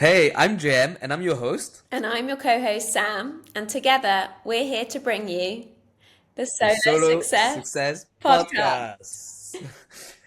Hey, I'm Jem and I'm your host, And I'm your co host, Sam, and together we're here to bring you the the Solo Solo Success Success Podcast. Podcast.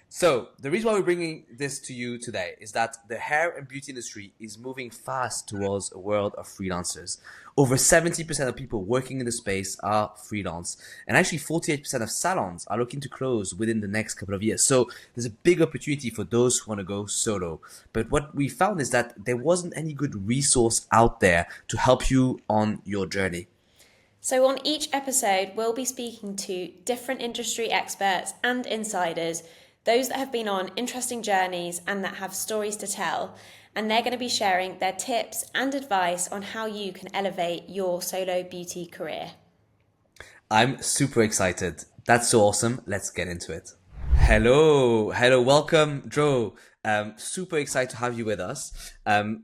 So, the reason why we're bringing this to you today is that the hair and beauty industry is moving fast towards a world of freelancers. Over 70% of people working in the space are freelance, and actually 48% of salons are looking to close within the next couple of years. So, there's a big opportunity for those who want to go solo. But what we found is that there wasn't any good resource out there to help you on your journey. So, on each episode, we'll be speaking to different industry experts and insiders, those that have been on interesting journeys and that have stories to tell. And they're going to be sharing their tips and advice on how you can elevate your solo beauty career. I'm super excited. That's so awesome. Let's get into it. Hello, welcome, Joe. Super excited to have you with us.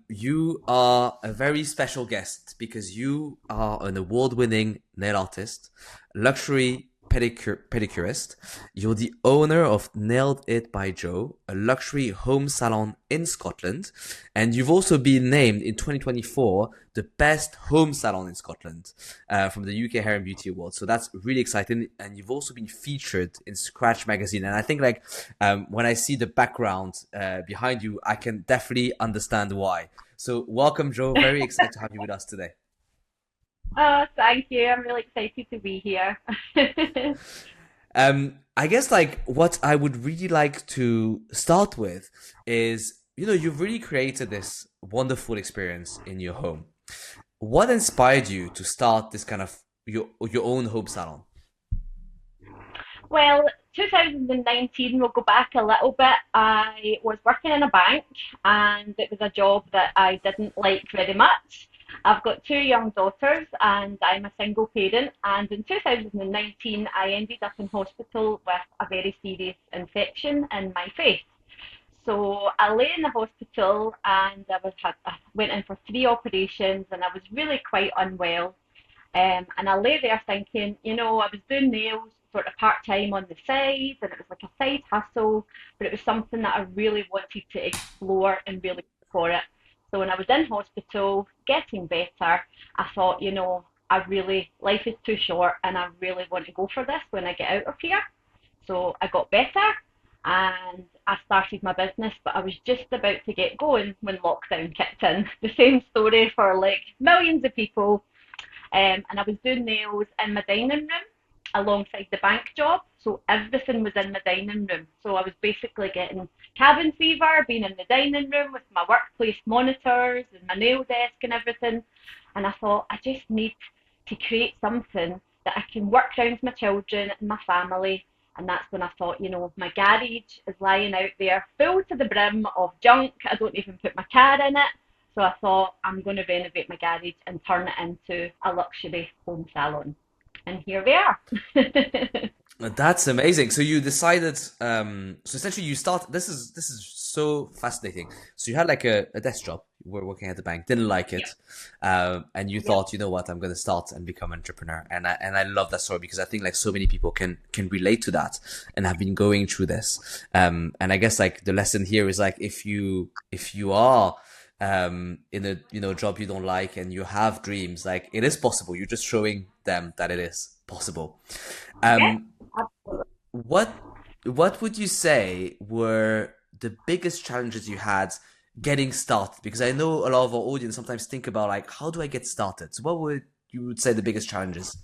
You are a very special guest because you are an award-winning nail artist, luxury pedicurist. You're the owner of Nailed It by Joe, a luxury home salon in Scotland, and you've also been named in 2024 the best home salon in Scotland from the UK Hair and Beauty Awards. So that's really exciting, and you've also been featured in Scratch magazine. And I think when I see the background behind you, I can definitely understand why. So welcome, Joe. Very excited to have you with us today. Oh, thank you. I'm really excited to be here. I guess like what I would really like to start with is, you've really created this wonderful experience in your home. What inspired you to start this kind of your own home salon? Well, 2019, we'll go back a little bit. I was working in a bank and it was a job that I didn't like very much. I've got two young daughters and I'm a single parent. And in 2019, I ended up in hospital with a very serious infection in my face. So I lay in the hospital and I went in for three operations and I was really quite unwell. And I lay there thinking, I was doing nails sort of part time on the side, and it was like a side hustle, but it was something that I really wanted to explore and really go for it. So when I was in hospital, getting better, I thought, life is too short, and I really want to go for this when I get out of here. So I got better, and I started my business, but I was just about to get going when lockdown kicked in. The same story for like millions of people, and I was doing nails in my dining room alongside the bank job. So everything was in the dining room. So I was basically getting cabin fever, being in the dining room with my workplace monitors and my nail desk and everything. And I thought, I just need to create something that I can work around my children and my family. And that's when I thought, my garage is lying out there full to the brim of junk. I don't even put my car in it. So I thought I'm going to renovate my garage and turn it into a luxury home salon. And here we are. That's amazing. So you decided, so essentially you start. This is so fascinating. So you had like a desk job. You were working at the bank, didn't like Yep. it, and you Yep. thought, you know what, I'm gonna start and become an entrepreneur. And I love that story because I think like so many people can relate to that and have been going through this. And I guess like the lesson here is like if you are in a job you don't like and you have dreams, like it is possible. You're just showing them that it is possible. Yeah. Um, what what would you say were the biggest challenges you had getting started? Because I know a lot of our audience sometimes think about like, how do I get started? So what would you would say the biggest challenges?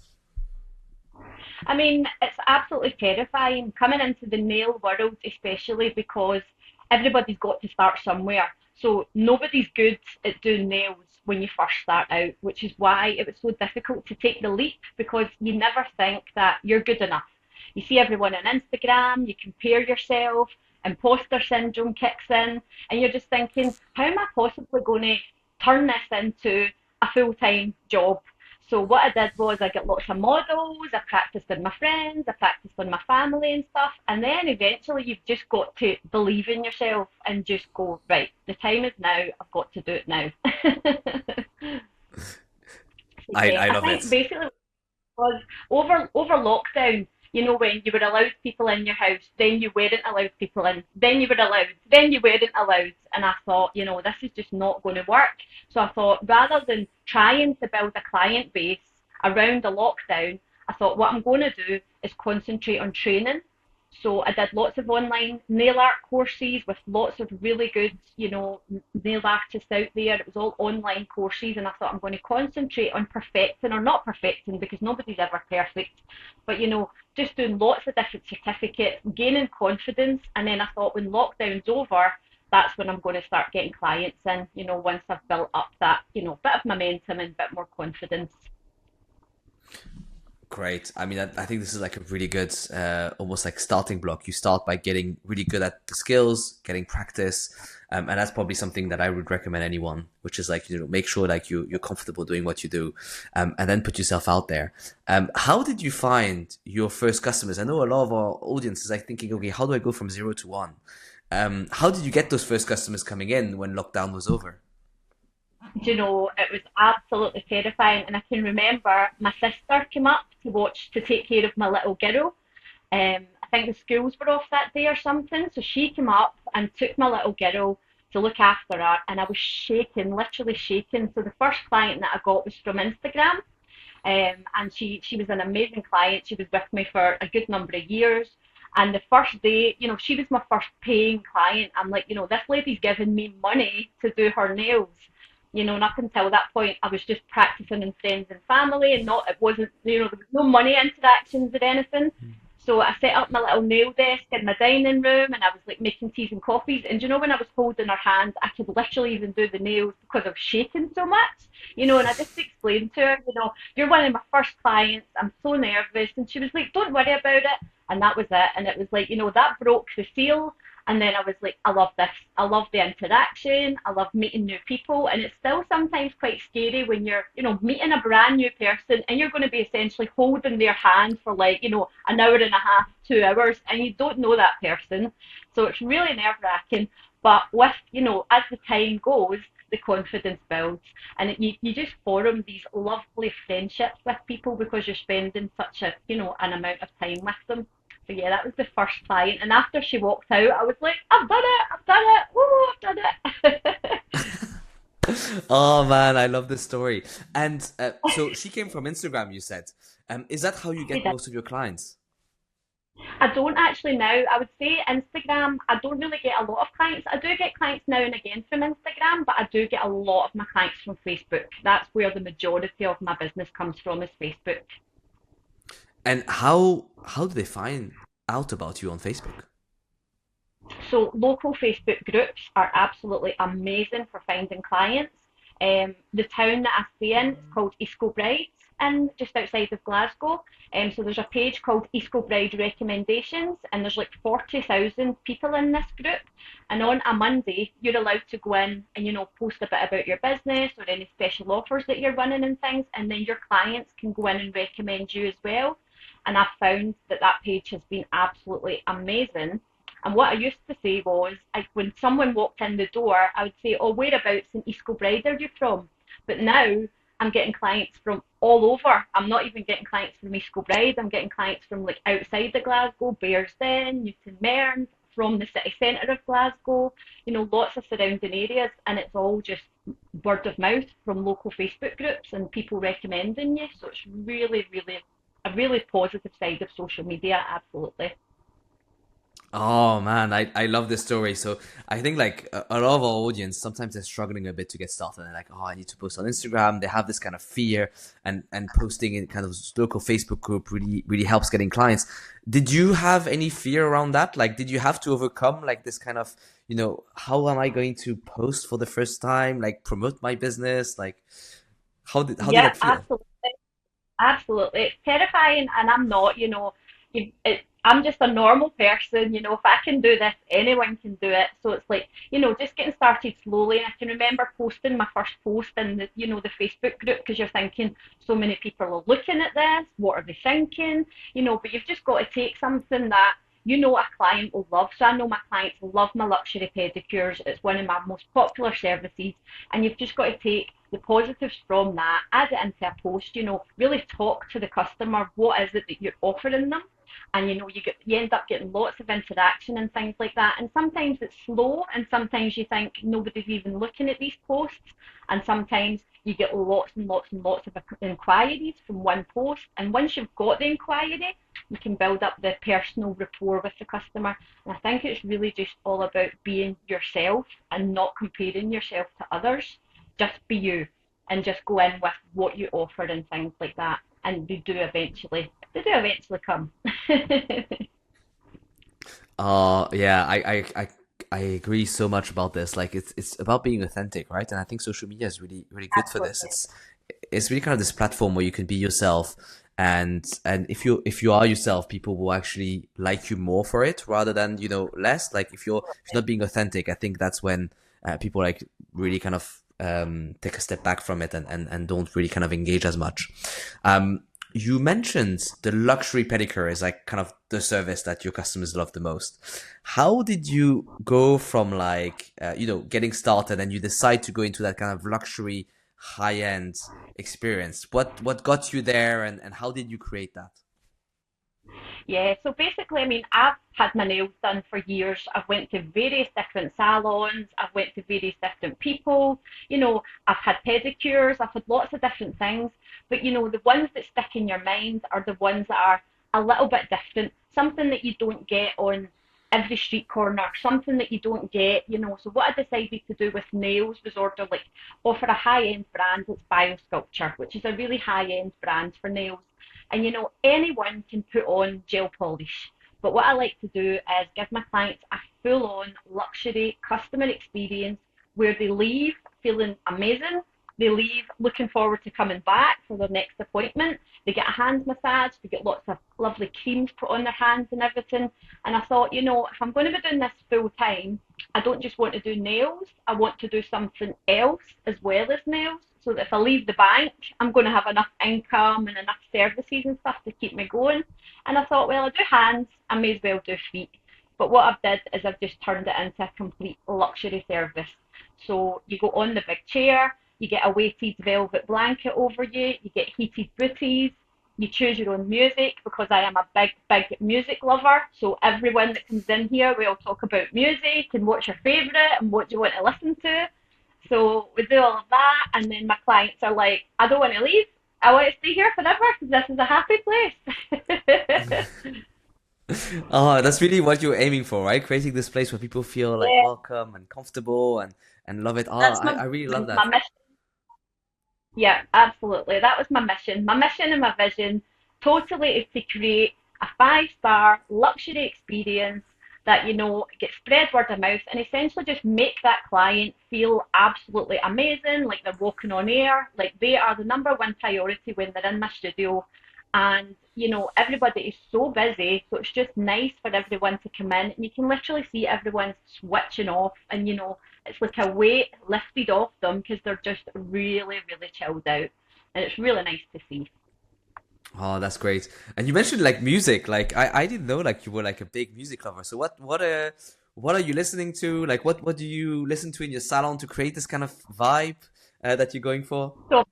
I mean, it's absolutely terrifying coming into the nail world, especially because everybody's got to start somewhere. So nobody's good at doing nails when you first start out, which is why it was so difficult to take the leap because you never think that you're good enough. You see everyone on Instagram, you compare yourself, imposter syndrome kicks in, and you're just thinking, how am I possibly going to turn this into a full time job? So what I did was I got lots of models, I practiced on my friends, I practiced on my family and stuff, and then eventually you've just got to believe in yourself and just go, right, the time is now, I've got to do it now. So I yeah, I I love think it. basically was over lockdown. when you were allowed people in your house, then you weren't allowed people in, then you were allowed, then you weren't allowed. And I thought, this is just not going to work. So I thought, rather than trying to build a client base around the lockdown, I thought what I'm going to do is concentrate on training. So I did lots of online nail art courses with lots of really good, nail artists out there. It was all online courses, and I thought I'm going to concentrate on perfecting, or not perfecting, because nobody's ever perfect, but just doing lots of different certificates, gaining confidence. And then I thought when lockdown's over, that's when I'm going to start getting clients in, once I've built up that, bit of momentum and bit more confidence. Great. I mean, I think this is like a really good, almost like starting block. You start by getting really good at the skills, getting practice, and that's probably something that I would recommend anyone, which is like make sure like you're comfortable doing what you do, and then put yourself out there. How did you find your first customers? I know a lot of our audience is like thinking, okay, how do I go from zero to one? How did you get those first customers coming in when lockdown was over? It was absolutely terrifying. And I can remember my sister came up to take care of my little girl. I think the schools were off that day or something. So she came up and took my little girl to look after her. And I was shaking, literally shaking. So the first client that I got was from Instagram. And she was an amazing client. She was with me for a good number of years. And the first day, she was my first paying client. I'm like, this lady's giving me money to do her nails. And up until that point, I was just practicing in friends and family, and it wasn't, there was no money interactions or anything. So I set up my little nail desk in my dining room, and I was like making teas and coffees. And when I was holding her hand, I could literally even do the nails because I was shaking so much. And I just explained to her, you're one of my first clients. I'm so nervous. And she was like, don't worry about it. And that was it. And it was like, that broke the seal. And then I was like, I love this. I love the interaction. I love meeting new people. And it's still sometimes quite scary when you're, meeting a brand new person and you're going to be essentially holding their hand for like, an hour and a half, 2 hours, and you don't know that person. So it's really nerve wracking. But with, as the time goes, the confidence builds, and you just form these lovely friendships with people because you're spending such an amount of time with them. So yeah, that was the first client, and after she walked out, I was like, I've done it, I've done it, woo, I've done it. Oh man, I love this story. And so she came from Instagram, you said. Is that how you She get did. most of your clients? I don't actually now. I would say Instagram, I don't really get a lot of clients. I do get clients now and again from Instagram, but I do get a lot of my clients from Facebook. That's where the majority of my business comes from, is Facebook. And how do they find out about you on Facebook? So local Facebook groups are absolutely amazing for finding clients. The town that I stay in is called East Kilbride, and just outside of Glasgow. So there's a page called East Kilbride Recommendations, and there's like 40,000 people in this group. And on a Monday, you're allowed to go in and post a bit about your business or any special offers that you're running and things, and then your clients can go in and recommend you as well. And I've found that that page has been absolutely amazing. And what I used to say was, when someone walked in the door, I would say, oh, whereabouts in East Kilbride are you from? But now I'm getting clients from all over. I'm not even getting clients from East Kilbride. I'm getting clients from like outside of Glasgow, Bearsden, Newton Mearns, from the city centre of Glasgow, lots of surrounding areas. And it's all just word of mouth from local Facebook groups and people recommending you. So it's really, really a really positive side of social media, absolutely. Oh man, I love this story. So I think like a lot of our audience sometimes they're struggling a bit to get started. They're like, oh, I need to post on Instagram. They have this kind of fear, and posting in kind of local Facebook group really helps getting clients. Did you have any fear around that? Like, did you have to overcome like this kind of how am I going to post for the first time? Like promote my business? Like how did Yeah, that feel? absolutely. Absolutely. It's terrifying, and I'm not, I'm just a normal person. If I can do this, anyone can do it. So it's like, just getting started slowly. And I can remember posting my first post in the Facebook group, because you're thinking, so many people are looking at this. What are they thinking? But you've just got to take something that a client will love. So I know my clients love my luxury pedicures. It's one of my most popular services. And you've just got to take the positives from that, add it into a post, really talk to the customer. What is it that you're offering them? And you end up getting lots of interaction and things like that. And sometimes it's slow, and sometimes you think nobody's even looking at these posts, and sometimes you get lots and lots and lots of inquiries from one post. And once you've got the inquiry, you can build up the personal rapport with the customer. And I think it's really just all about being yourself and not comparing yourself to others. Just be you and just go in with what you offer and things like that. And they do eventually come. Yeah, I agree so much about this. Like it's about being authentic, right? And I think social media is really good for this. Absolutely. It's really kind of this platform where you can be yourself, and if you are yourself, people will actually like you more for it rather than less. Like if you're not being authentic, I think that's when people like really kind of take a step back from it and don't really kind of engage as much. Um, you mentioned the luxury pedicure is like kind of the service that your customers love the most. How did you go from like getting started and you decide to go into that kind of luxury high end experience? What got you there and how did you create that? Yeah, so basically, I mean, I've had my nails done for years. I've went to various different salons. I've went to various different people. I've had pedicures. I've had lots of different things. But the ones that stick in your mind are the ones that are a little bit different. Something that you don't get on every street corner. Something that you don't get. So what I decided to do with nails was offer a high-end brand that's Biosculpture, which is a really high-end brand for nails. And anyone can put on gel polish. But what I like to do is give my clients a full on luxury customer experience where they leave feeling amazing. They leave looking forward to coming back for their next appointment. They get a hand massage, they get lots of lovely creams put on their hands and everything. And I thought, if I'm going to be doing this full time, I don't just want to do nails, I want to do something else as well as nails. So that if I leave the bank, I'm going to have enough income and enough services and stuff to keep me going. And I thought, well, I do hands, I may as well do feet. But what I've did is I've just turned it into a complete luxury service. So you go on the big chair, you get a weighted velvet blanket over you, you get heated booties, you choose your own music because I am a big music lover. So everyone that comes in here, we all talk about music and what's your favourite and what do you want to listen to. So we do all of that, and then my clients are like, I don't want to leave. I want to stay here forever because this is a happy place. Oh, that's really what you're aiming for, right? Creating this place where people feel like Yeah, welcome and comfortable and love it. Oh, that's I, my I really love my that. mission. Yeah, absolutely. That was my mission. My mission and my vision totally is to create a five-star luxury experience that, gets spread word of mouth and essentially just make that client feel absolutely amazing, like they're walking on air, like they are the number one priority when they're in my studio. And, everybody is so busy, so it's just nice for everyone to come in and you can literally see everyone switching off and, it's like a weight lifted off them because they're just really, really chilled out. And it's really nice to see. Oh, that's great. And you mentioned like music. Like I didn't know like you were like a big music lover. So what are you listening to? Like what do you listen to in your salon to create this kind of vibe that you're going for? So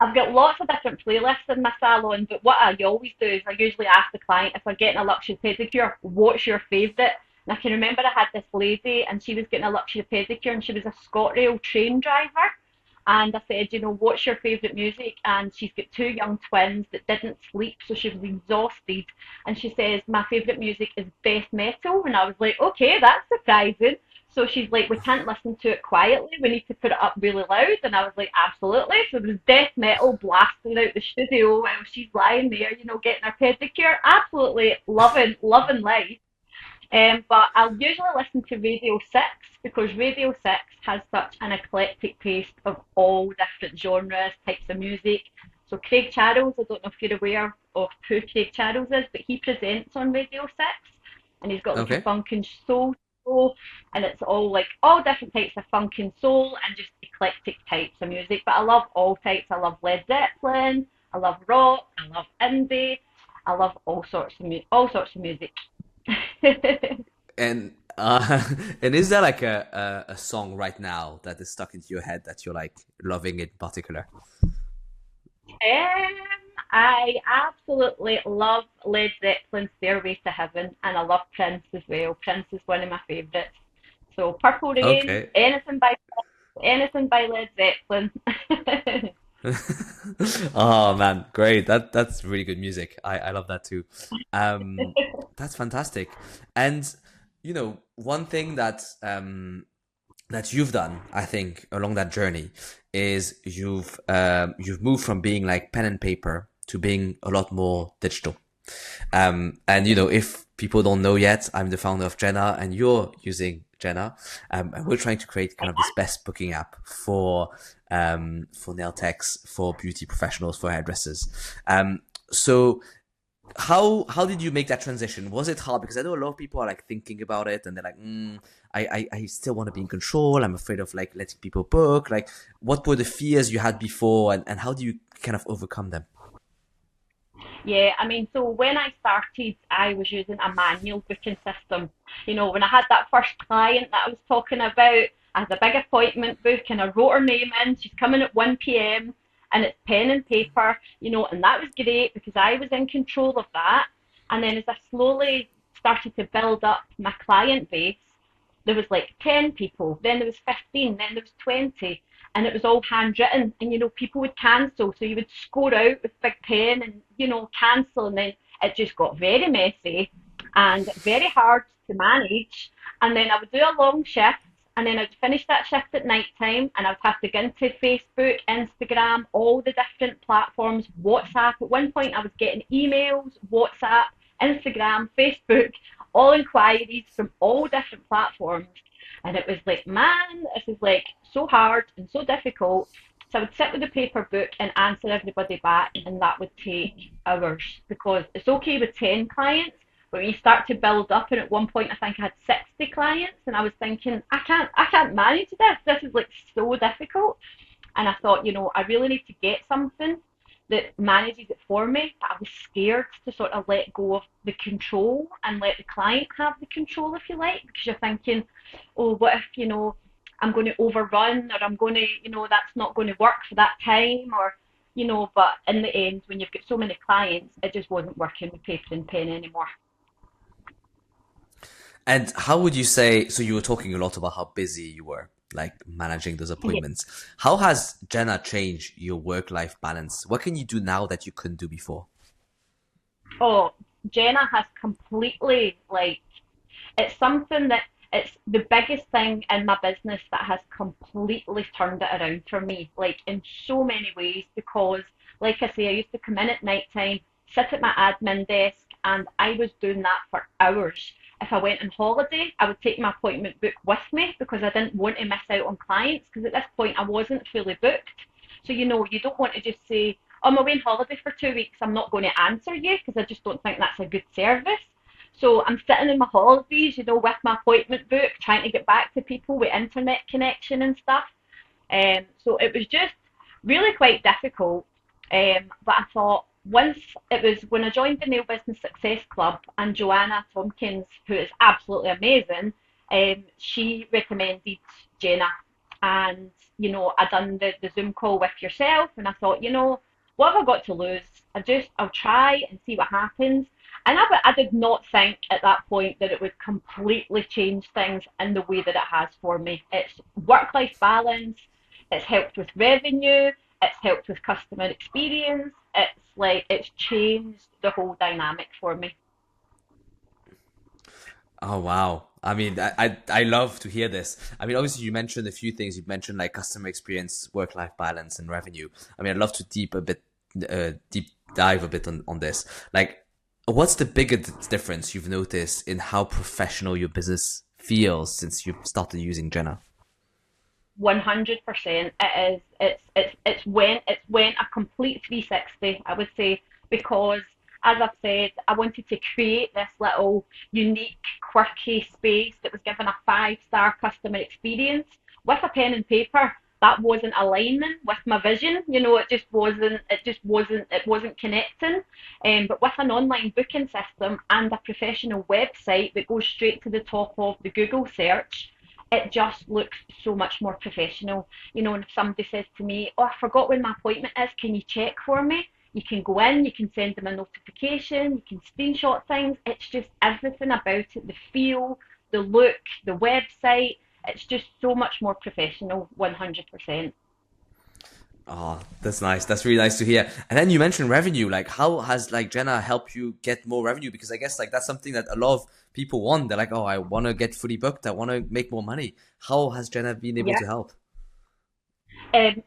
I've got lots of different playlists in my salon, but what I always do is I usually ask the client if they're getting a luxury pedicure, what's your favourite? And I can remember I had this lady and she was getting a luxury pedicure and she was a ScotRail train driver. And I said, what's your favourite music? And she's got two young twins that didn't sleep, so she was exhausted. And she says, my favourite music is death metal. And I was like, okay, that's surprising. So she's like, we can't listen to it quietly. We need to put it up really loud. And I was like, absolutely. So there's death metal blasting out the studio while she's lying there, getting her pedicure. Absolutely loving life. But I'll usually listen to Radio 6 because Radio 6 has such an eclectic taste of all different genres, types of music. So Craig Charles, I don't know if you're aware of who Craig Charles is, but he presents on Radio 6 and he's got like a Okay. funk and soul show and it's all like all different types of funk and soul and just eclectic types of music. But I love all types. I love Led Zeppelin, I love rock, I love indie, I love all sorts of music. And and is there like a song right now that is stuck into your head that you're like loving in particular? Um, I absolutely love Led Zeppelin's Stairway to Heaven, and I love Prince as well. Prince is one of my favourites. So Purple Rain, Okay. anything by Led Zeppelin. Oh man, great. That's really good music. I love that too. Um, that's fantastic. And one thing that you've done, I think, along that journey is you've moved from being like pen and paper to being a lot more digital. And if people don't know yet, I'm the founder of JENA and you're using JENA. And we're trying to create kind of this best booking app for nail techs, for beauty professionals, for hairdressers. So how did you make that transition? Was it hard? Because I know a lot of people are like thinking about it and they're like, I still want to be in control. I'm afraid of like letting people book. Like, what were the fears you had before, and how do you kind of overcome them? Yeah, I mean, so when I started, I was using a manual booking system. When I had that first client that I was talking about, I had a big appointment book and I wrote her name in. She's coming at 1 p.m. and it's pen and paper, and that was great because I was in control of that. And then as I slowly started to build up my client base, there was like 10 people, then there was 15, then there was 20, and it was all handwritten. And people would cancel, so you would score out with big pen and cancel, and then it just got very messy and very hard to manage. And then I would do a long shift, and then I'd finish that shift at night time, and I'd have to go into Facebook, Instagram, all the different platforms, WhatsApp. At one point I was getting emails, WhatsApp, Instagram, Facebook, all inquiries from all different platforms. And it was like, man, this is like so hard and so difficult. So I would sit with the paper book and answer everybody back, and that would take hours because it's okay with 10 clients. But when you start to build up, and at one point I think I had 60 clients, and I was thinking, I can't manage this. This is like so difficult. And I thought, I really need to get something that manages it for me. But I was scared to sort of let go of the control and let the client have the control, if you like, because you're thinking, oh, what if, I'm going to overrun, or I'm going to, that's not going to work for that time, or, but in the end, when you've got so many clients, it just wasn't working with paper and pen anymore. And how would you say, so you were talking a lot about how busy you were, like managing those Yeah. appointments. How has Jenna changed your work-life balance? What can you do now that you couldn't do before? Oh, Jenna has completely like it's something that it's the biggest thing in my business that has completely turned it around for me, like in so many ways, because like I say, I used to come in at night time, sit at my admin desk, and I was doing that for hours. If I went on holiday, I would take my appointment book with me because I didn't want to miss out on clients, because at this point I wasn't fully booked. So you don't want to just say, oh, I'm away on holiday for 2 weeks, I'm not going to answer you, because I just don't think that's a good service. So I'm sitting in my holidays, with my appointment book, trying to get back to people with internet connection and stuff. So it was just really quite difficult. But I thought once it was when I joined the Nail Business Success Club, and Joanna Tompkins, who is absolutely amazing, she recommended Jenna. And, I done the Zoom call with yourself, and I thought, what have I got to lose? I'll try and see what happens. And I did not think at that point that it would completely change things in the way that it has for me. It's work-life balance, it's helped with revenue, it's helped with customer experience. It's changed the whole dynamic for me. Oh wow. I mean, I love to hear this. I mean, obviously you mentioned a few things. You mentioned like customer experience, work-life balance, and revenue. I mean, I'd love to deep dive a bit on this. Like, what's the biggest difference you've noticed in how professional your business feels since you've started using Jenna? 100%. It is. It's went a complete 360, I would say, because as I've said, I wanted to create this little unique, quirky space that was given a 5-star customer experience with a pen and paper. that wasn't aligning with my vision. It just wasn't connecting. But with an online booking system and a professional website that goes straight to the top of the Google search, it just looks so much more professional. And if somebody says to me, "Oh, I forgot when my appointment is, can you check for me?" You can go in, you can send them a notification, you can screenshot things. It's just everything about it, the feel, the look, the website. It's just so much more professional, 100%. Oh, that's nice. That's really nice to hear. And then you mentioned revenue. Like, how has like JENA helped you get more revenue? Because I guess like that's something that a lot of people want. They're like, oh, I want to get fully booked. I want to make more money. How has JENA been able Yeah. to help?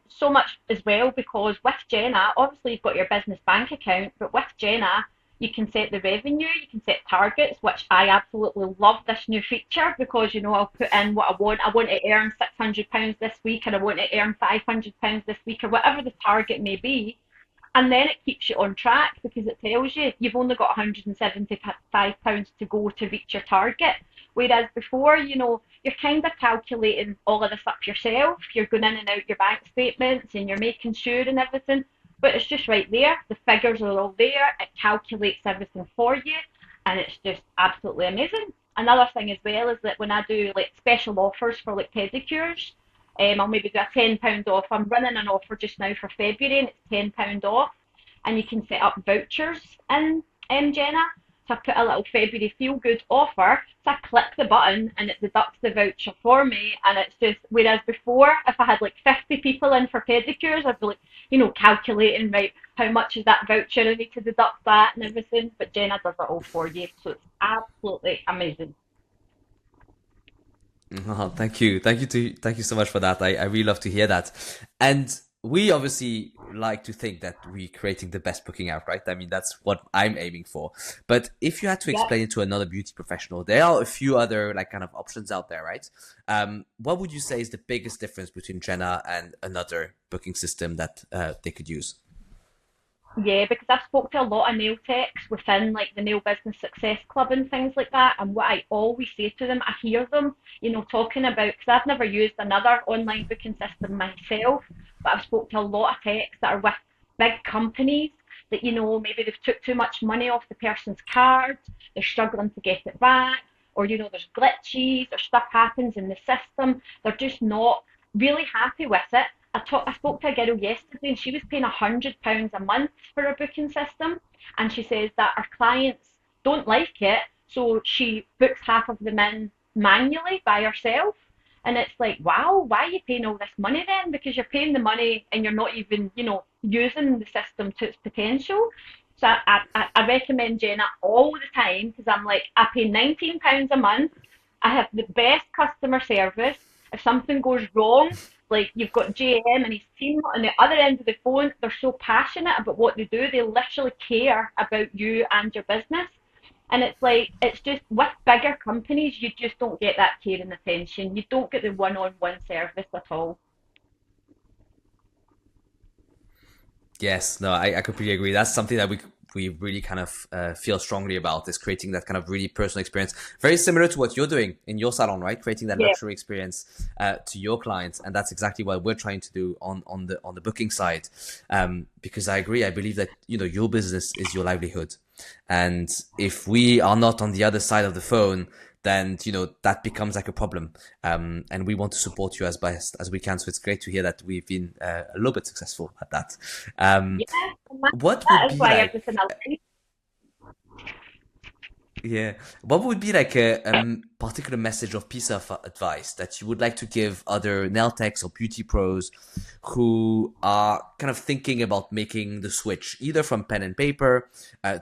So much as well because with JENA, obviously you've got your business bank account, but with JENA, you can set the revenue, you can set targets, which I absolutely love this new feature because I'll put in what I want. I want to earn £600 this week, and I want to earn £500 this week, or whatever the target may be. And then it keeps you on track because it tells you you've only got £175 to go to reach your target. Whereas before, you're kind of calculating all of this up yourself. You're going in and out your bank statements and you're making sure and everything. But it's just right there. The figures are all there. It calculates everything for you. And it's just absolutely amazing. Another thing as well is that when I do like special offers for like pedicures, I'll maybe do a £10 off. I'm running an offer just now for February and it's £10 off. And you can set up vouchers in JENA. So I put a little February feel good offer. So I click the button and it deducts the voucher for me. And it's just, whereas before, if I had like 50 people in for pedicures, I'd be like, calculating, right, how much is that voucher? I need to deduct that and everything. But JENA does it all for you. So it's absolutely amazing. Oh, thank you so much for that. I really love to hear that. And we obviously like to think that we're creating the best booking app, right? I mean, that's what I'm aiming for. But if you had to Yeah. explain it to another beauty professional, there are a few other like kind of options out there, right? What would you say is the biggest difference between JENA and another booking system that they could use? Yeah, because I've spoke to a lot of nail techs within like the Nail Business Success Club and things like that. And what I always say to them, I hear them, talking about, because I've never used another online booking system myself, but I've spoke to a lot of techs that are with big companies that, maybe they've took too much money off the person's card, they're struggling to get it back, or, there's glitches or stuff happens in the system. They're just not really happy with it. I spoke to a girl yesterday and she was paying £100 a month for a booking system. And she says that her clients don't like it. So she books half of them in manually by herself. And it's like, wow, why are you paying all this money then? Because you're paying the money and you're not even, using the system to its potential. So I recommend JENA all the time because I'm like, I pay £19 a month. I have the best customer service. If something goes wrong, like you've got JM and his team on the other end of the phone, they're so passionate about what they do. They literally care about you and your business. And it's like, it's just with bigger companies, you just don't get that care and attention. You don't get the one-on-one service at all. Yes, no, I completely agree. That's something that we really kind of feel strongly about is creating that kind of really personal experience, very similar to what you're doing in your salon, right? Creating that Yeah. luxury experience to your clients, and that's exactly what we're trying to do on the booking side. Because I agree, I believe that your business is your livelihood, and if we are not on the other side of the phone, then that becomes like a problem. And we want to support you as best as we can. So it's great to hear that we've been a little bit successful at that. Um, Yeah. And that, what would that is be why like, everything else. yeah, what would be like a particular message of piece of advice that you would like to give other nail techs or beauty pros who are kind of thinking about making the switch, either from pen and paper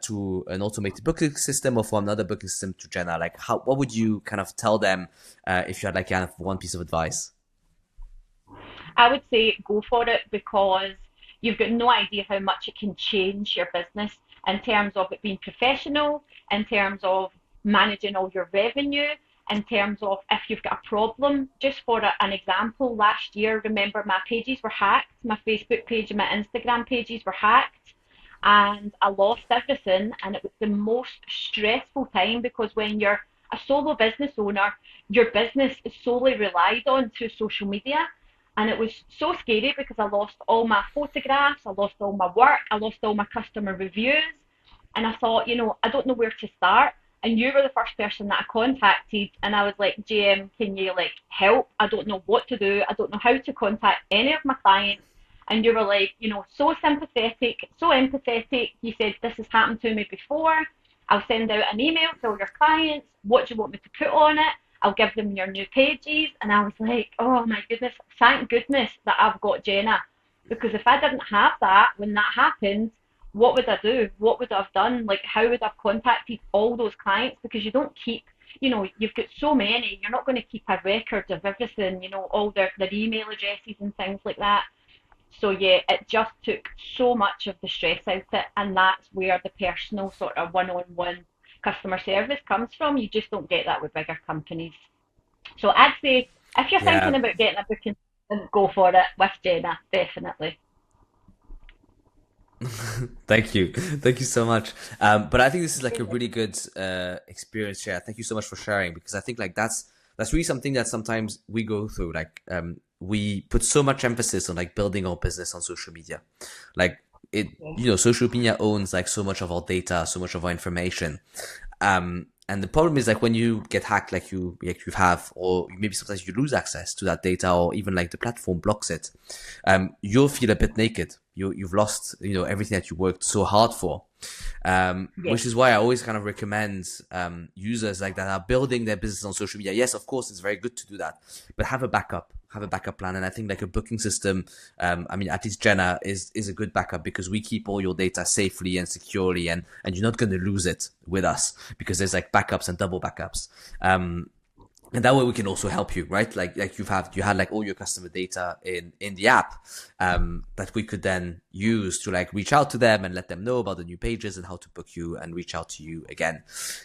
to an automated booking system or from another booking system to JENA? Like, what would you kind of tell them if you had like kind of one piece of advice? I would say go for it because you've got no idea how much it can change your business in terms of it being professional, in terms of managing all your revenue, in terms of if you've got a problem. Just for an example, last year, remember my pages were hacked, my Facebook page and my Instagram pages were hacked, and I lost everything. And it was the most stressful time because when you're a solo business owner, your business is solely relied on through social media And it was so scary because I lost all my photographs, I lost all my work, I lost all my customer reviews. And I thought, I don't know where to start. And you were the first person that I contacted, and I was like, JM, can you like help? I don't know what to do. I don't know how to contact any of my clients. And you were like, so sympathetic, so empathetic. You said, this has happened to me before. I'll send out an email to all your clients. What do you want me to put on it? I'll give them your new pages. And I was like, oh my goodness, thank goodness that I've got JENA. Because if I didn't have that when that happened, what would I do? What would I have done? Like, how would I have contacted all those clients? Because you don't keep, you've got so many, you're not going to keep a record of everything, all their email addresses and things like that. So yeah, it just took so much of the stress out of it, and that's where the personal sort of one-on-one customer service comes from. You just don't get that with bigger companies. So I'd say if you're thinking Yeah. about getting a booking, go for it with JENA, definitely. Thank you. Thank you so much. But I think this is like a really good experience share. Thank you so much for sharing because I think like that's really something that sometimes we go through. Like we put so much emphasis on like building our business on social media. Like it, social media owns like so much of our data, so much of our information. And the problem is like when you get hacked, like you have, or maybe sometimes you lose access to that data, or even like the platform blocks it. You'll feel a bit naked. You've lost, everything that you worked so hard for. Yeah, Which is why I always kind of recommend users like that are building their business on social media. Yes, of course, it's very good to do that, but have a backup plan. And I think like a booking system, I mean, at least JENA is a good backup because we keep all your data safely and securely, and you're not going to lose it with us because there's like backups and double backups. And that way we can also help you, right? Like you had like all your customer data in the app, that we could then use to like reach out to them and let them know about the new pages and how to book you and reach out to you again.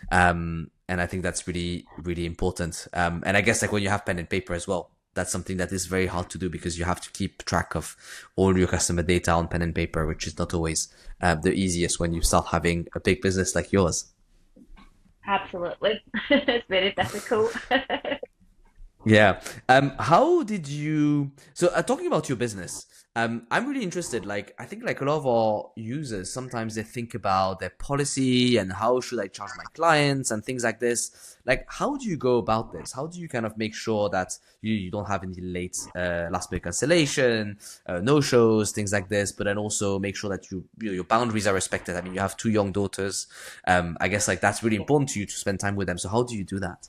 And I think that's really really important. And I guess like when you have pen and paper as well, that's something that is very hard to do because you have to keep track of all your customer data on pen and paper, which is not always the easiest when you start having a big business like yours. absolutely. It's very difficult. Yeah. How did you? So, talking about your business, I'm really interested. Like, I think like a lot of our users sometimes they think about their policy and how should I charge my clients and things like this. Like, how do you go about this? How do you kind of make sure that you don't have any late last minute cancellation, no shows, things like this, but then also make sure that your boundaries are respected. I mean, you have two young daughters. I guess like that's really important to you to spend time with them. So, how do you do that?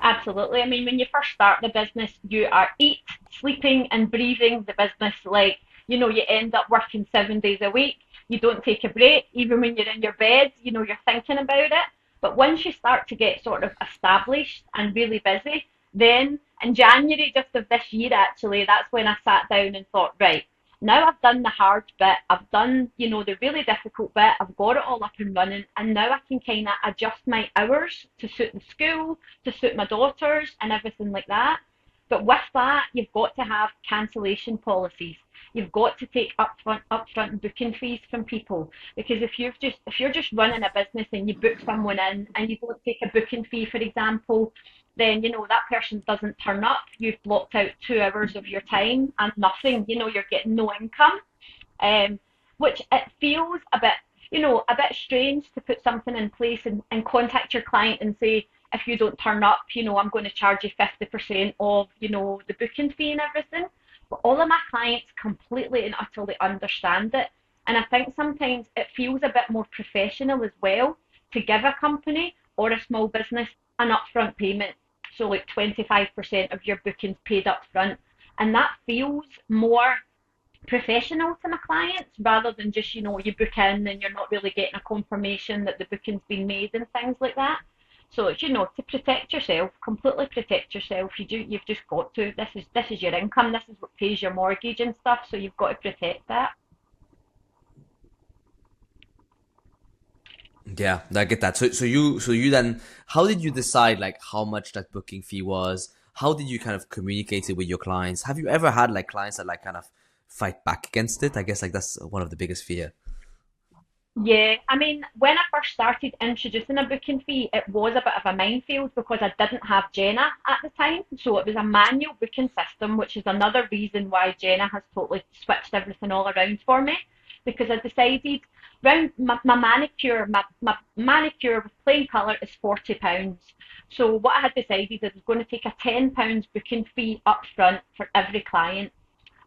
Absolutely. I mean, when you first start the business, you are eat, sleeping, and breathing the business. Like, you end up working 7 days a week. You don't take a break. Even when you're in your bed, you're thinking about it. But once you start to get sort of established and really busy, then in January just of this year, actually, that's when I sat down and thought, right, now I've done the hard bit. I've done, the really difficult bit. I've got it all up and running. And now I can kind of adjust my hours to suit the school, to suit my daughters and everything like that. But with that, you've got to have cancellation policies. You've got to take upfront booking fees from people because if you're just running a business and you book someone in and you don't take a booking fee, for example, then that person doesn't turn up. You've blocked out 2 hours of your time and nothing. You're getting no income, um, which it feels a bit strange to put something in place and contact your client and say, if you don't turn up, I'm going to charge you 50% of, the booking fee and everything. But all of my clients completely and utterly understand it. And I think sometimes it feels a bit more professional as well to give a company or a small business an upfront payment. So like 25% of your bookings paid up front. And that feels more professional to my clients rather than just you book in and you're not really getting a confirmation that the booking's been made and things like that. So it's to protect yourself, completely protect yourself. You've just got to. This is your income. This is what pays your mortgage and stuff. So you've got to protect that. Yeah, I get that. So you then, how did you decide like how much that booking fee was? How did you kind of communicate it with your clients? Have you ever had like clients that like kind of fight back against it? I guess like that's one of the biggest fear. Yeah, I mean, when I first started introducing a booking fee, it was a bit of a minefield because I didn't have JENA at the time. So it was a manual booking system, which is another reason why JENA has totally switched everything all around for me. Because I decided round my manicure, my manicure with plain colour is £40. So what I had decided is I was going to take a £10 booking fee up front for every client.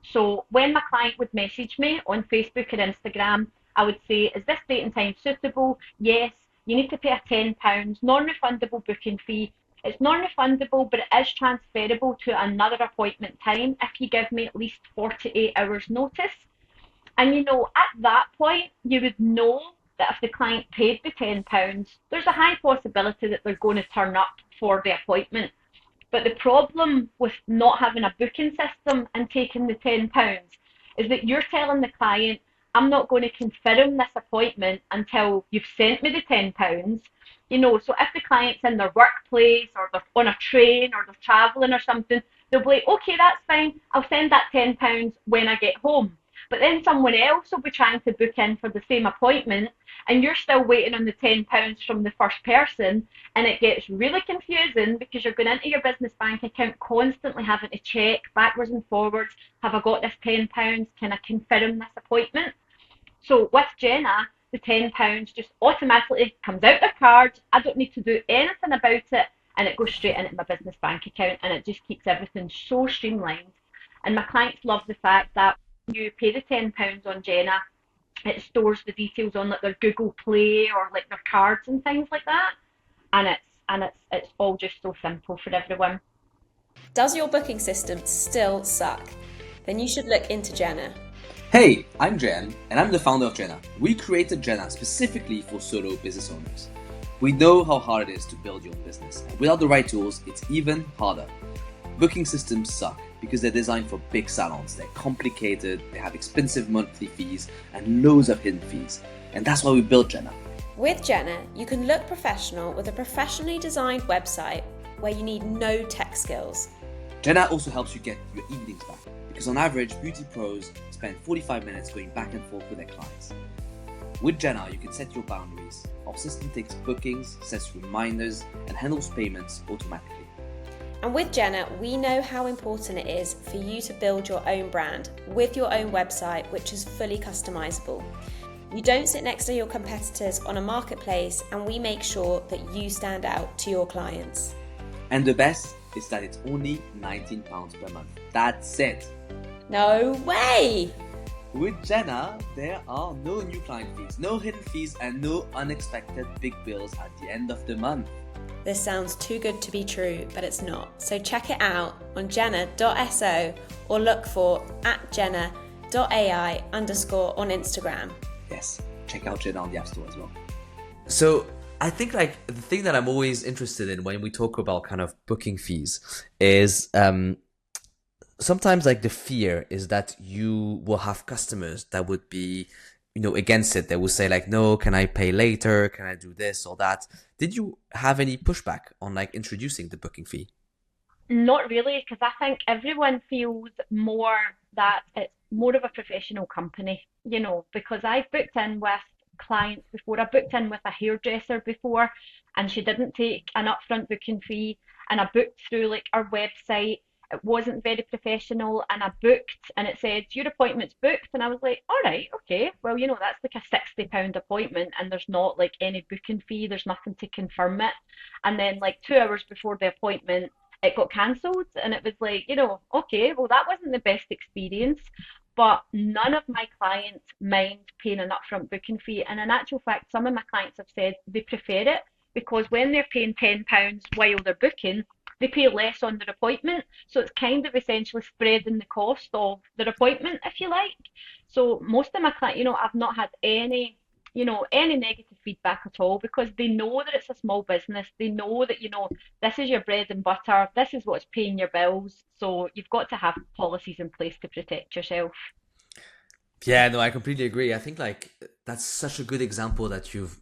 So when my client would message me on Facebook or Instagram, I would say, is this date and time suitable? Yes, you need to pay a £10 non-refundable booking fee. It's non-refundable, but it is transferable to another appointment time if you give me at least 48 hours notice. And at that point, you would know that if the client paid the £10, there's a high possibility that they're going to turn up for the appointment. But the problem with not having a booking system and taking the £10 is that you're telling the client, I'm not going to confirm this appointment until you've sent me the £10. So if the client's in their workplace or they're on a train or they're travelling or something, they'll be like, okay, that's fine. I'll send that £10 when I get home. But then someone else will be trying to book in for the same appointment and you're still waiting on the £10 from the first person, and it gets really confusing because you're going into your business bank account constantly having to check backwards and forwards. Have I got this £10? Can I confirm this appointment? So with JENA, the £10 just automatically comes out the card. I don't need to do anything about it, and it goes straight into my business bank account, and it just keeps everything so streamlined. And my clients love the fact that when you pay the £10 on JENA, it stores the details on like their Google Play or like their cards and things like that, and it's all just so simple for everyone. Does your booking system still suck? Then you should look into JENA. Hey, I'm Jen, and I'm the founder of JENA. We created JENA specifically for solo business owners. We know how hard it is to build your own business, and without the right tools, it's even harder. Booking systems suck because they're designed for big salons. They're complicated, they have expensive monthly fees, and loads of hidden fees. And that's why we built JENA. With JENA, you can look professional with a professionally designed website where you need no tech skills. JENA also helps you get your evenings back because on average, beauty pros spend 45 minutes going back and forth with their clients. With JENA, you can set your boundaries. Our system takes bookings, sets reminders, and handles payments automatically. And with JENA, we know how important it is for you to build your own brand with your own website, which is fully customizable. You don't sit next to your competitors on a marketplace, and we make sure that you stand out to your clients. And the best is that it's only £19 per month. That's it. No way! With JENA, there are no new client fees, no hidden fees, and no unexpected big bills at the end of the month. This sounds too good to be true, but it's not. So check it out on jena.so or look for @jena.ai_ on Instagram. Yes, check out JENA on the App Store as well. So I think like the thing that I'm always interested in when we talk about kind of booking fees is sometimes like the fear is that you will have customers that would be, against it. They will say like, no, can I pay later? Can I do this or that? Did you have any pushback on like introducing the booking fee? Not really, because I think everyone feels more that it's more of a professional company, because I've booked in with clients before. I booked in with a hairdresser before, and she didn't take an upfront booking fee, and I booked through like our website. It wasn't very professional, and I booked, and it said your appointment's booked, and I was like, all right, okay, well, that's like a £60 appointment, and there's not like any booking fee, there's nothing to confirm it, and then like 2 hours before the appointment, it got cancelled, and it was like, okay, well, that wasn't the best experience. But none of my clients mind paying an upfront booking fee. And in actual fact, some of my clients have said they prefer it because when they're paying £10 while they're booking, they pay less on their appointment. So it's kind of essentially spreading the cost of their appointment, if you like. So most of my clients, I've not had any negative feedback at all because they know that it's a small business. They know that, this is your bread and butter. This is what's paying your bills. So you've got to have policies in place to protect yourself. Yeah, no, I completely agree. I think like that's such a good example that you've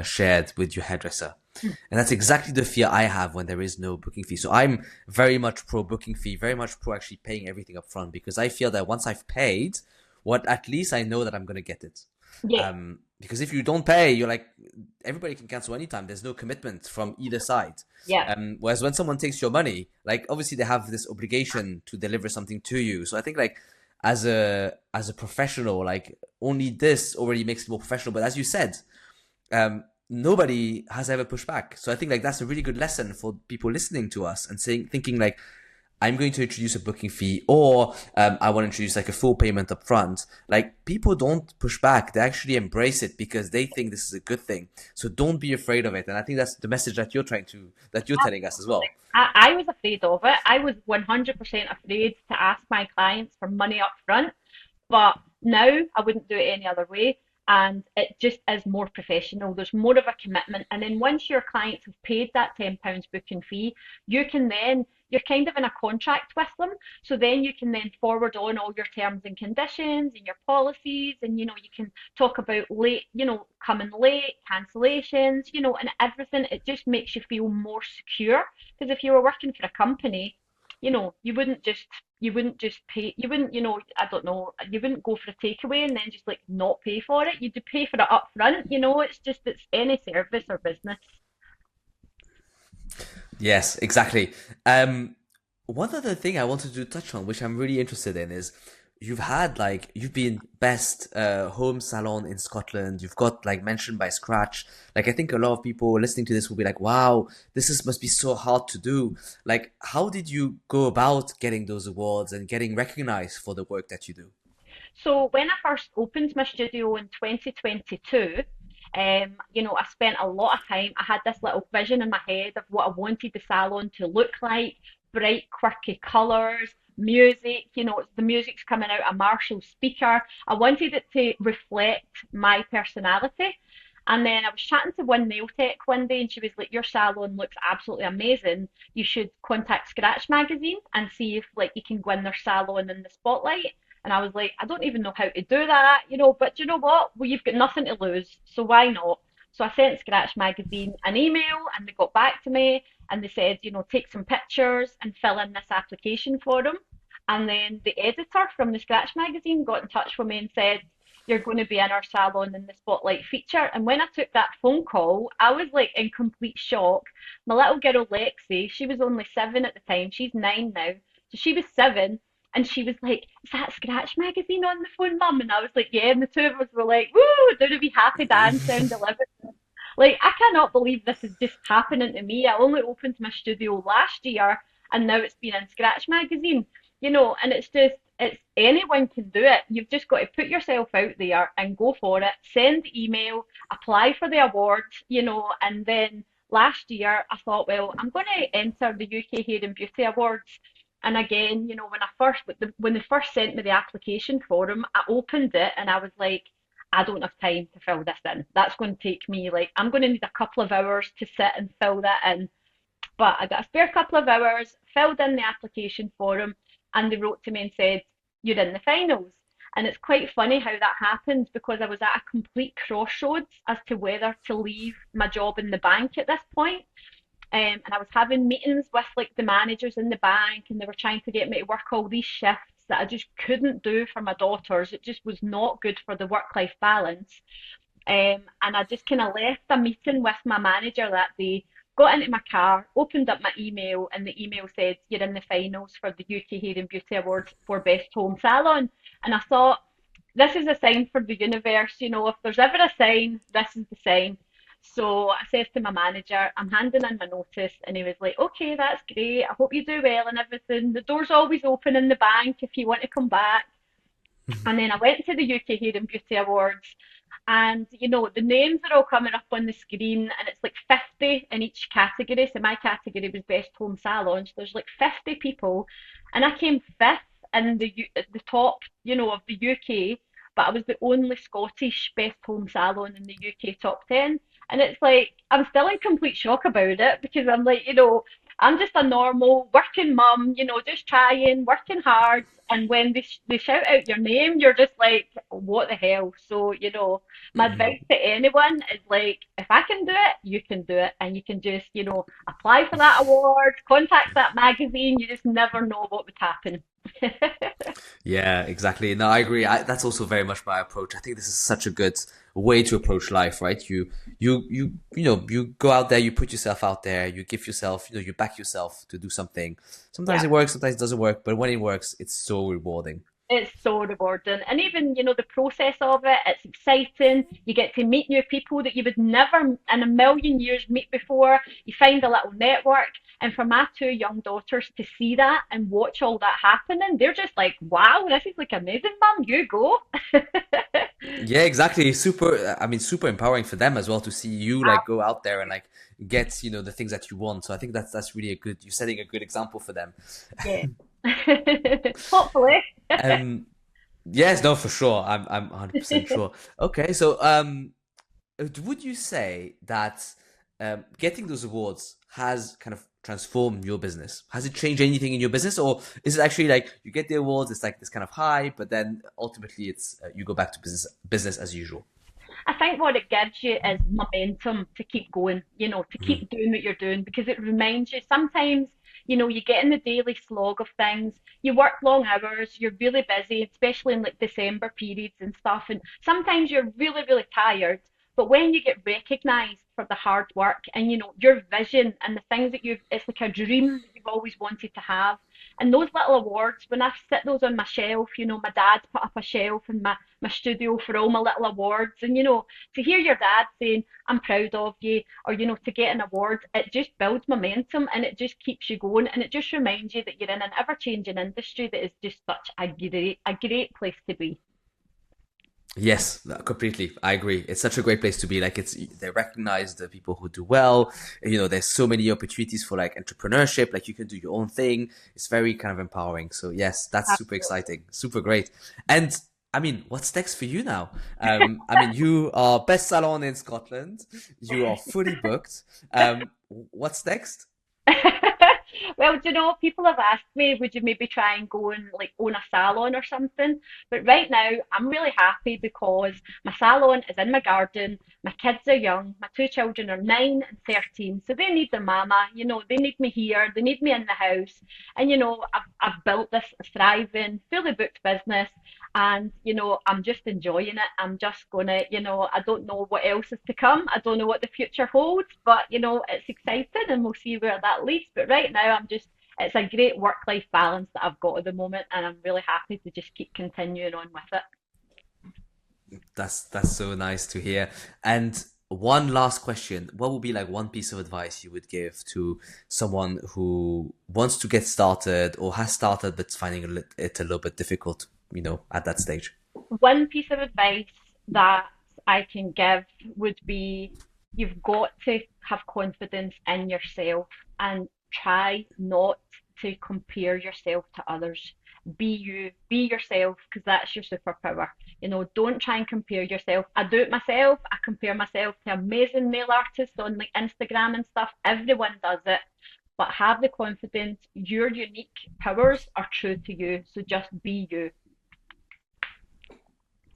shared with your hairdresser, and that's exactly the fear I have when there is no booking fee. So I'm very much pro booking fee, very much pro actually paying everything up front because I feel that once I've paid, what at least I know that I'm gonna get it. Yeah. because if you don't pay, you're like everybody can cancel anytime. There's no commitment from either side. Yeah. Whereas when someone takes your money, like obviously they have this obligation to deliver something to you. So I think like as a professional, like only this already makes it more professional. But as you said, nobody has ever pushed back. So I think like that's a really good lesson for people listening to us and saying thinking like I'm going to introduce a booking fee or I want to introduce like a full payment up front. Like people don't push back. They actually embrace it because they think this is a good thing. So don't be afraid of it. And I think that's the message that you're telling us as Absolutely. well. I was afraid of it. I was 100% afraid to ask my clients for money up front, but now I wouldn't do it any other way. And it just is more professional. There's more of a commitment. And then once your clients have paid that £10 booking fee, you can then, you're kind of in a contract with them. So then you can then forward on all your terms and conditions and your policies. And, you can talk about late, coming late, cancellations, and everything. It just makes you feel more secure. Because if you were working for a company, you wouldn't just pay, you wouldn't, I don't know, you wouldn't go for a takeaway and then just like not pay for it. You'd pay for it up front, it's any service or business. Yes, exactly. One other thing I wanted to touch on, which I'm really interested in, is you've been best home salon in Scotland. You've got like mentioned by Scratch. Like I think a lot of people listening to this will be like, "Wow, this is must be so hard to do." Like, how did you go about getting those awards and getting recognized for the work that you do? So when I first opened my studio in 2022, I spent a lot of time. I had this little vision in my head of what I wanted the salon to look like, bright, quirky colours, music. The music's coming out a Marshall speaker. I wanted it to reflect my personality. And then I was chatting to one nail tech one day, and she was like, "Your salon looks absolutely amazing. You should contact Scratch Magazine and see if like you can win their salon in the spotlight." And I was like, "I don't even know how to do that, but you know what? Well, you've got nothing to lose, so why not?" So I sent Scratch Magazine an email and they got back to me and they said, take some pictures and fill in this application for them. And then the editor from the Scratch Magazine got in touch with me and said, "You're going to be in our salon in the spotlight feature." And when I took that phone call, I was like in complete shock. My little girl Lexi, she was only 7 at the time, she's 9 now. So she was 7 and she was like, "Is that Scratch Magazine on the phone, Mum?" And I was like, "Yeah." And the two of us were like, "Woo, doing a wee happy dance down the living. Like, I cannot believe this is just happening to me. I only opened my studio last year and now it's been in Scratch Magazine, and it's anyone can do it. You've just got to put yourself out there and go for it. Send the email, apply for the award, and then last year I thought, well, I'm going to enter the UK Hair and Beauty Awards. And again, when they first sent me the application form, I opened it and I was like, "I don't have time to fill this in. That's going to take me like I'm going to need a couple of hours to sit and fill that in." But I got a spare couple of hours, filled in the application form, and they wrote to me and said, "You're in the finals." And it's quite funny how that happened because I was at a complete crossroads as to whether to leave my job in the bank at this point. And I was having meetings with like the managers in the bank, and they were trying to get me to work all these shifts that I just couldn't do for my daughters. It just was not good for the work-life balance. And I just kind of left a meeting with my manager that day, got into my car, opened up my email, and the email said, "You're in the finals for the UK Hair and Beauty Awards for Best Home Salon." And I thought, this is a sign for the universe, if there's ever a sign, this is the sign. So I said to my manager, "I'm handing in my notice." And he was like, "Okay, that's great. I hope you do well and everything. The door's always open in the bank if you want to come back." And then I went to the UK Hair and Beauty Awards, and the names are all coming up on the screen, and it's like 50 in each category. So my category was Best Home Salon. So there's like 50 people, and I came fifth in the top, of the UK, but I was the only Scottish Best Home Salon in the UK top 10. And it's like I'm still in complete shock about it because I'm like, I'm just a normal working mum, just trying, working hard. And when they shout out your name, you're just like, what the hell? So, my advice to anyone is like, if I can do it, you can do it. And you can just, apply for that award, contact that magazine. You just never know what would happen. Yeah, exactly. No, I agree. That's also very much my approach. I think this is such a good way to approach life, right? You go out there, you put yourself out there, you give yourself, you back yourself to do something. Sometimes Yeah. it works, sometimes it doesn't work, but when it works, it's so rewarding. It's so rewarding. And even, the process of it, it's exciting. You get to meet new people that you would never in a million years meet before. You find a little network. And for my two young daughters to see that and watch all that happening, they're just like, wow, this is like amazing, mum, you go. Yeah, exactly. Super empowering for them as well to see you like go out there and like get, the things that you want. So I think that's really you're setting a good example for them. Yeah. Hopefully. Um, yes, no, for sure. I'm 100% sure. Okay, so would you say that getting those awards has kind of transformed your business? Has it changed anything in your business, or is it actually like you get the awards, it's like this kind of high, but then ultimately it's you go back to business as usual? I think what it gives you is momentum to keep going, to keep doing what you're doing because it reminds you sometimes, you get in the daily slog of things, you work long hours, you're really busy, especially in like December periods and stuff, and sometimes you're really, really tired. But when you get recognized for the hard work and your vision and the things that it's like a dream that you've always wanted to have. And those little awards, when I sit those on my shelf, my dad put up a shelf in my studio for all my little awards. And, to hear your dad saying, I'm proud of you, or, to get an award, it just builds momentum and it just keeps you going. And it just reminds you that you're in an ever changing industry that is just such a great place to be. Yes, completely. I agree. It's such a great place to be. Like they recognize the people who do well. There's so many opportunities for like entrepreneurship. Like you can do your own thing. It's very kind of empowering. So yes, that's super Absolutely. exciting. Super great. And I mean, what's next for you now? You are best salon in Scotland. You are fully booked. What's next? Well, do you know, people have asked me, would you maybe try and go and like own a salon or something? But right now, I'm really happy because my salon is in my garden. My kids are young. My two children are 9 and 13, so they need their mama. They need me here. They need me in the house. And I've built this thriving, fully booked business, and I'm just enjoying it. I'm just gonna, I don't know what else is to come. I don't know what the future holds, but it's exciting and we'll see where that leads. But right now it's a great work-life balance that I've got at the moment and I'm really happy to just keep continuing on with it. That's so nice to hear. And one last question. What would be like one piece of advice you would give to someone who wants to get started or has started but's finding it a little bit difficult, at that stage? One piece of advice that I can give would be you've got to have confidence in yourself and try not to compare yourself to others. Be you, be yourself, because that's your superpower. Don't try and compare yourself. I do it myself. I compare myself to amazing nail artists on like Instagram and stuff. Everyone does it. But have the confidence. Your unique powers are true to you. So just be you.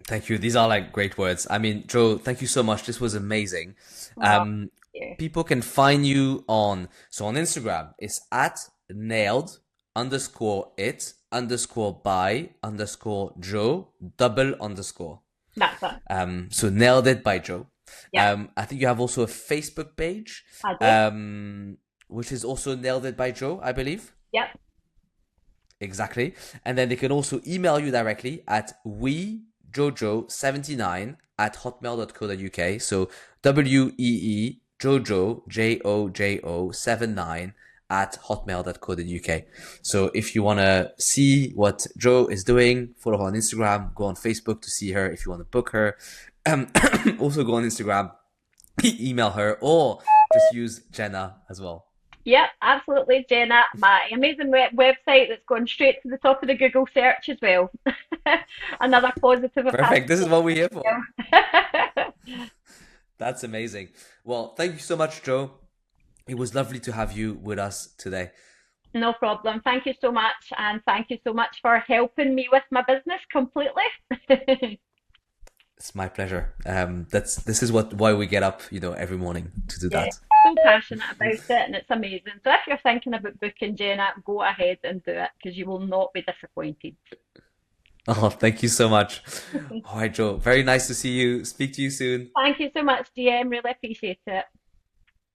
Thank you. These are like great words. I mean, Joe, thank you so much. This was amazing. Oh, Um, yeah. People can find you on Instagram. It's at nailed underscore it underscore by underscore Joe double underscore. That's it. So nailed it by Joe. Yeah, I think you have also a Facebook page, I do. which is also nailed it by Joe, I believe. Yep. Exactly. And then they can also email you directly at wejojo79 at hotmail.co.uk. So WEE Jojo, JOJO 79 at hotmail.co.uk. So if you want to see what Joe is doing, follow her on Instagram, go on Facebook to see her if you want to book her. Um, Also go on Instagram, email her, or just use Jenna as well. Yep, absolutely, Jenna. My amazing website that's going straight to the top of the Google search as well. Another positive I've had. Perfect. This is what we're here for. Yeah. That's amazing. Well, thank you so much, Joe. It was lovely to have you with us today. No problem. Thank you so much. And thank you so much for helping me with my business completely. It's my pleasure. This is what why we get up, every morning to do Yeah, that. so passionate about it and it's amazing. So if you're thinking about booking Jenna, go ahead and do it because you will not be disappointed. Oh, thank you so much. All right, Joe. Very nice to see you. Speak to you soon. Thank you so much, GM. Really appreciate it.